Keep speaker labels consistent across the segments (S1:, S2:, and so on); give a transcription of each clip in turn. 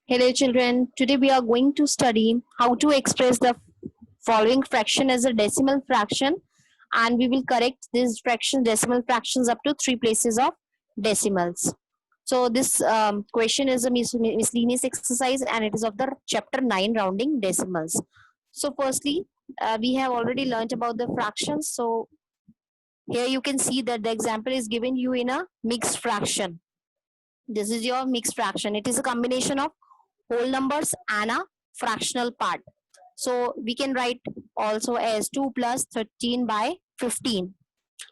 S1: Hello children, today we are going to study how to express the following fraction as a decimal fraction, and we will correct these decimal fractions up to 3 places of decimals. So this question is a miscellaneous exercise and it is of the chapter 9 rounding decimals. So firstly, we have already learnt about the fractions. So here you can see that the example is given you in a mixed fraction. This is your mixed fraction. It is a combination of whole numbers and a fractional part. So we can write also as 2 plus 13 by 15.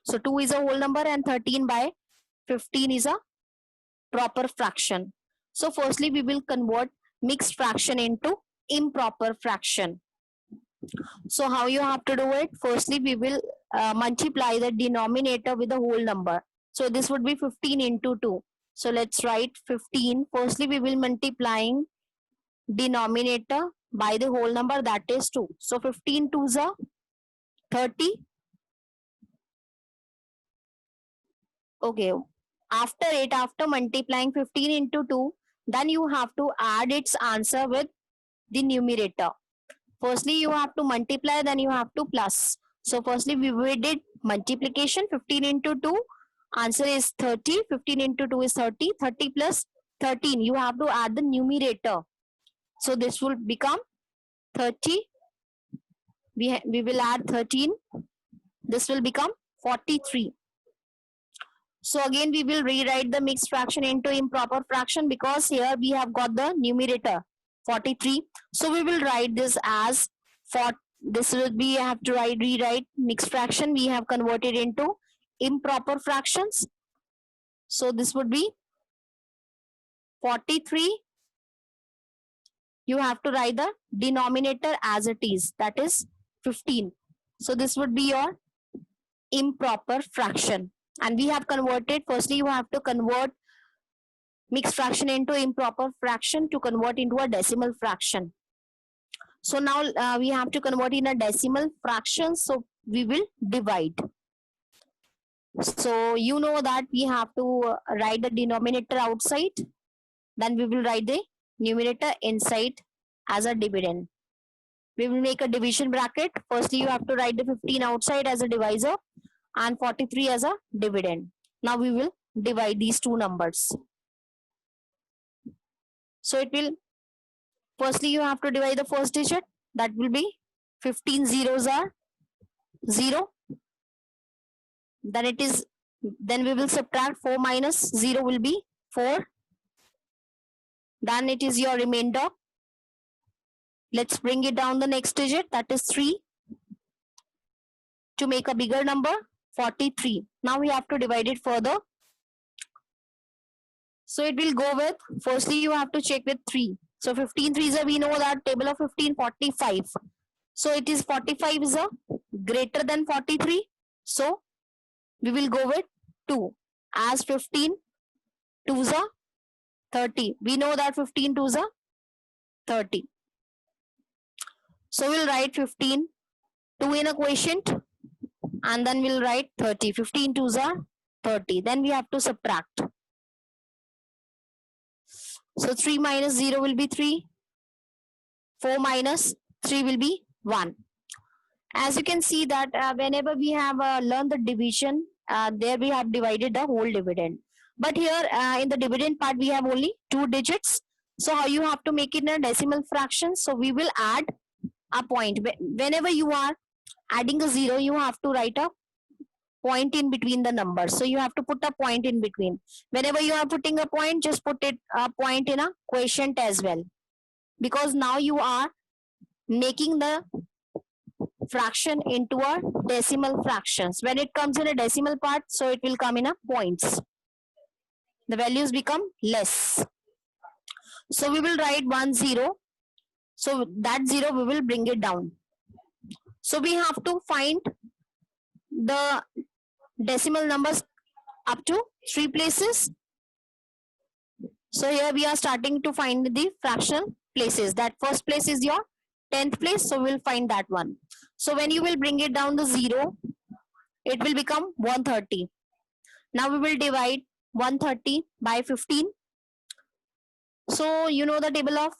S1: So 2 is a whole number and 13 by 15 is a proper fraction. So firstly we will convert mixed fraction into improper fraction. So how you have to do it? Firstly we will multiply the denominator with the whole number. So this would be 15 into 2. So let's write 15. Firstly we will multiplying denominator by the whole number, that is 2. So 15 2s are 30. Okay. After multiplying 15 into 2, then you have to add its answer with the numerator. Firstly, you have to multiply, then you have to plus. So firstly, we did multiplication 15 into 2. Answer is 30. 15 into 2 is 30. 30 plus 13. You have to add the numerator. So this will become 30. We will add 13. This will become 43. So again we will rewrite the mixed fraction into improper fraction because here we have got the numerator 43. So we will write this as this will be, I have to rewrite mixed fraction. We have converted into improper fractions. So this would be 43. You have to write the denominator as it is, that is 15. So this would be your improper fraction. And we have converted, firstly you have to convert mixed fraction into improper fraction to convert into a decimal fraction. So now we have to convert in a decimal fraction, so we will divide. So you know that we have to write the denominator outside, then we will write the numerator inside as a dividend. We will make a division bracket. Firstly you have to write the 15 outside as a divisor and 43 as a dividend. Now we will divide these two numbers. So it will, firstly you have to divide the first digit, that will be 15 zeros are 0. Then we will subtract 4 minus 0 will be 4. Then it is your remainder. Let's bring it down the next digit, that is 3. To make a bigger number, 43. Now we have to divide it further. So it will go with, firstly you have to check with 3. So 15 3s are, we know that table of 15, 45. So it is 45 is a greater than 43. So we will go with 2. As 15 2s are 30. We know that 15 2s are 30. So we'll write 15, 2 in a quotient, and then we'll write 30. 15 2s are 30. Then we have to subtract. So 3 minus 0 will be 3. 4 minus 3 will be 1. As you can see that whenever we have learned the division, there we have divided the whole dividend. But here in the dividend part, we have only 2 digits. So how you have to make it in a decimal fraction? So we will add a point. Whenever you are adding a 0, you have to write a point in between the numbers. So you have to put a point in between. Whenever you are putting a point, just put it a point in a quotient as well. Because now you are making the fraction into a decimal fractions. When it comes in a decimal part, so it will come in a points. The values become less. So we will write 1 0. So that 0 we will bring it down. So we have to find the decimal numbers up to 3 places. So here we are starting to find the fractional places. That first place is your 10th place, so we'll find that one. So when you will bring it down the 0, it will become 130. Now we will divide 130 by 15. So you know the table of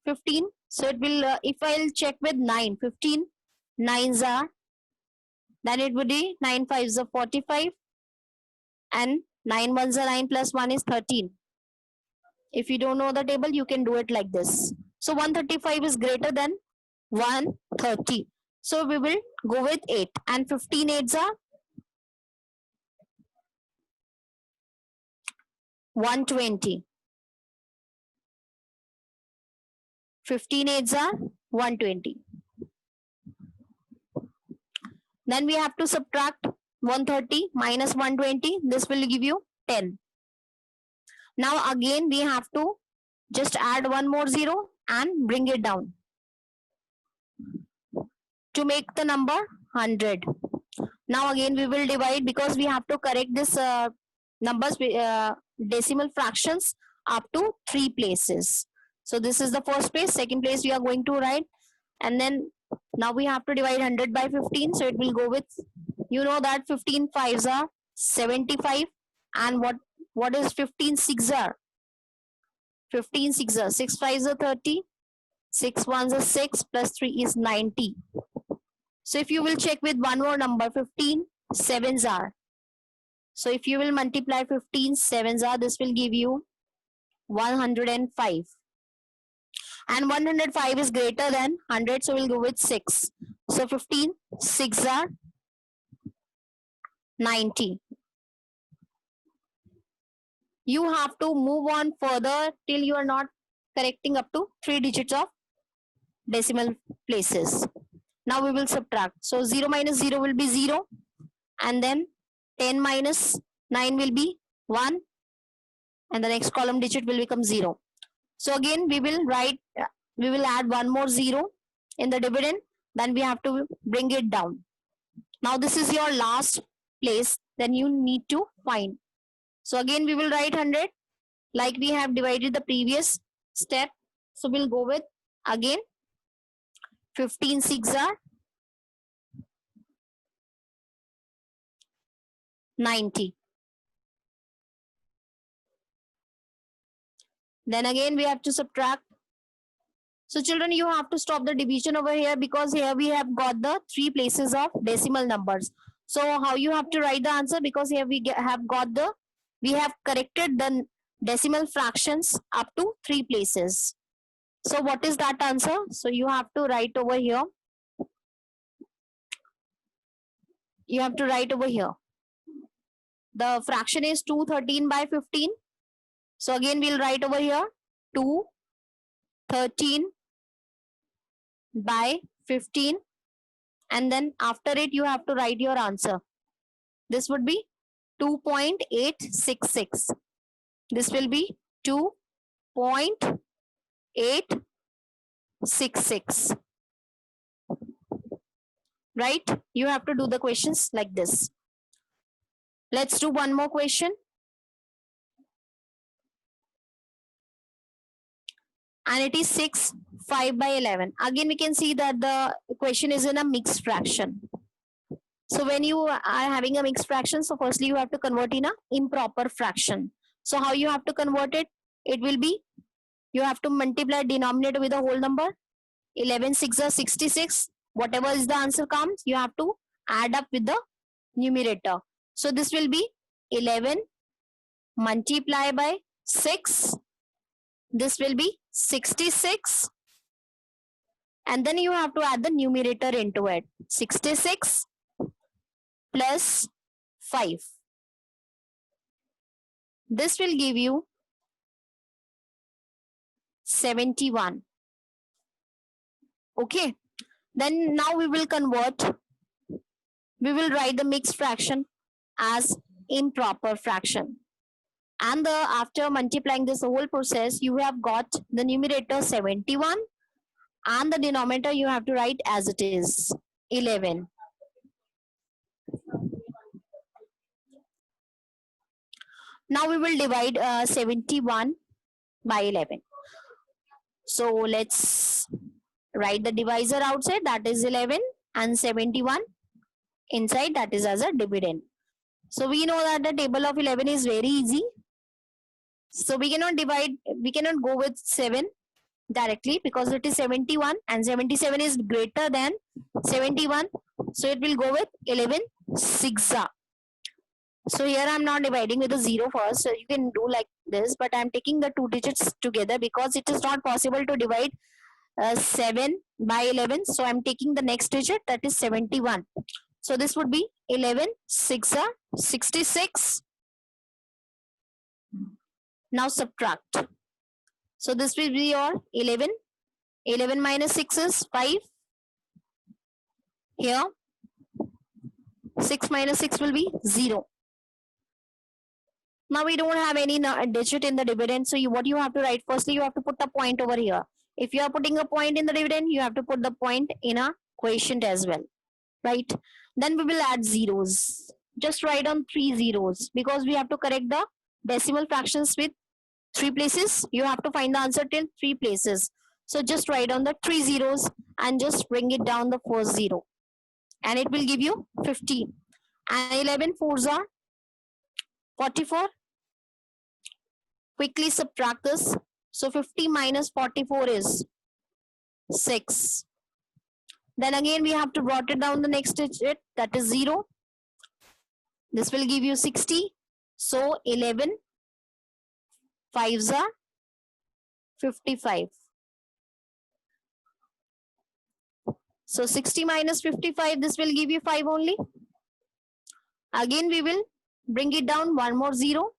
S1: 15. So it will, if I'll check with 9, 15 nines are, then it would be 9 fives are 45, and 9 ones are 9 plus 1 is 13. If you don't know the table, you can do it like this. So 135 is greater than 130. So we will go with 8, and 15 eights are 120. 15 eights are 120. Then we have to subtract 130 minus 120. This will give you 10. Now again we have to just add one more zero and bring it down to make the number 100. Now again we will divide, because we have to correct this numbers, decimal fractions up to 3 places. So this is the first place. Second place we are going to write, and then now we have to divide 100 by 15. So it will go with, you know that 15 fives are 75, and what is 15 six are? 15 six are 6 fives are 30, 6 ones are 6 plus 3 is 90. So if you will check with one more number, 15 sevens are. So if you will multiply 15 sevens are, this will give you 105. And 105 is greater than 100, so we'll go with 6. So 15 6 are 90. You have to move on further till you are not correcting up to 3 digits of decimal places. Now we will subtract. So 0 minus 0 will be 0, and then 10 minus 9 will be 1, and the next column digit will become 0. So again we will add one more 0 in the dividend, then we have to bring it down. Now this is your last place, then you need to find. So again we will write 100 like we have divided the previous step. So we'll go with again 15 6 are 90. Then again we have to subtract. So children, you have to stop the division over here, because here we have got the 3 places of decimal numbers. So how you have to write the answer, because here we have corrected the decimal fractions up to 3 places. So what is that answer? So you have to write over here. You have to write over here. The fraction is 213 by 15. So again we'll write over here 213 by 15, and then after it you have to write your answer. This would be 2.866. This will be 2.866. Right? You have to do the questions like this. Let's do one more question. And it is 6 5 by 11. Again we can see that the question is in a mixed fraction. So when you are having a mixed fraction, so firstly you have to convert in a improper fraction. So how you have to convert it? It will be, you have to multiply denominator with a whole number. 11 6 are 66. Whatever is the answer comes, you have to add up with the numerator. So this will be 11 multiply by 6. This will be 66. And then you have to add the numerator into it. 66 plus 5. This will give you 71. Okay. Then now we will convert. We will write the mixed fraction as improper fraction. And after multiplying this whole process, you have got the numerator 71, and the denominator you have to write as it is, 11. Now we will divide 71 by 11. So let's write the divisor outside, that is 11, and 71 inside, that is as a dividend. So we know that the table of 11 is very easy. So we cannot go with 7 directly because it is 71 and 77 is greater than 71. So it will go with 11 6. So here I'm not dividing with a 0 first. So you can do like this, but I'm taking the two digits together because it is not possible to divide 7 by 11. So I'm taking the next digit, that is 71. So this would be 11 6 66. Now subtract. So this will be your 11. 11 minus 6 is 5. Here 6 minus 6 will be 0. Now we don't have any digit in the dividend. So what you have to write, firstly you have to put a point over here. If you are putting a point in the dividend, you have to put the point in a quotient as well, right? Then we will add zeros. Just write on 3 zeros because we have to correct the decimal fractions with 3 places. You have to find the answer till 3 places. So just write on the 3 zeros and just bring it down the first 0. And it will give you 15. And 11 fours are 44. Quickly subtract this. So 50 minus 44 is 6. Then again we have to brought it down the next digit, that is 0. This will give you 60. So 11 5s are 55. So 60 minus 55, this will give you 5 only. Again we will bring it down one more 0.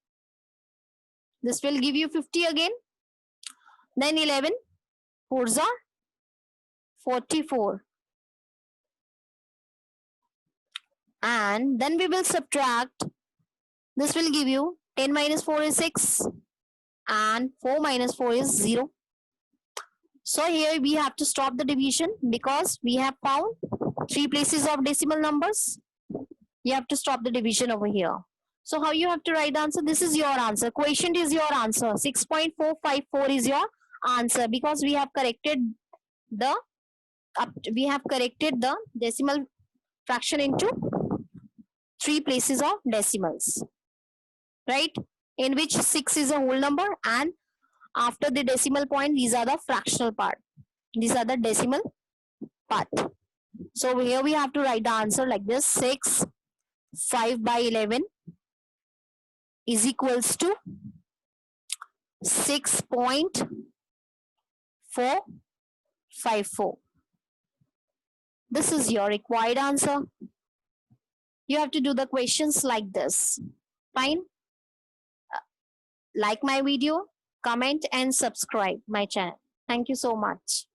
S1: This will give you 50 again. Then 11 4s are 44. And then we will subtract. This will give you 10 minus 4 is 6 and 4 minus 4 is 0. So here we have to stop the division because we have found 3 places of decimal numbers. You have to stop the division over here. So how you have to write the answer? This is your answer. Quotient is your answer. 6.454 is your answer because we have corrected the decimal fraction into 3 places of decimals, right? In which 6 is a whole number, and after the decimal point, these are the fractional part. These are the decimal part. So here we have to write the answer like this. 6 5 by 11 is equals to 6.454. This is your required answer. You have to do the questions like this. Fine. Like my video, comment and subscribe my channel. Thank you so much.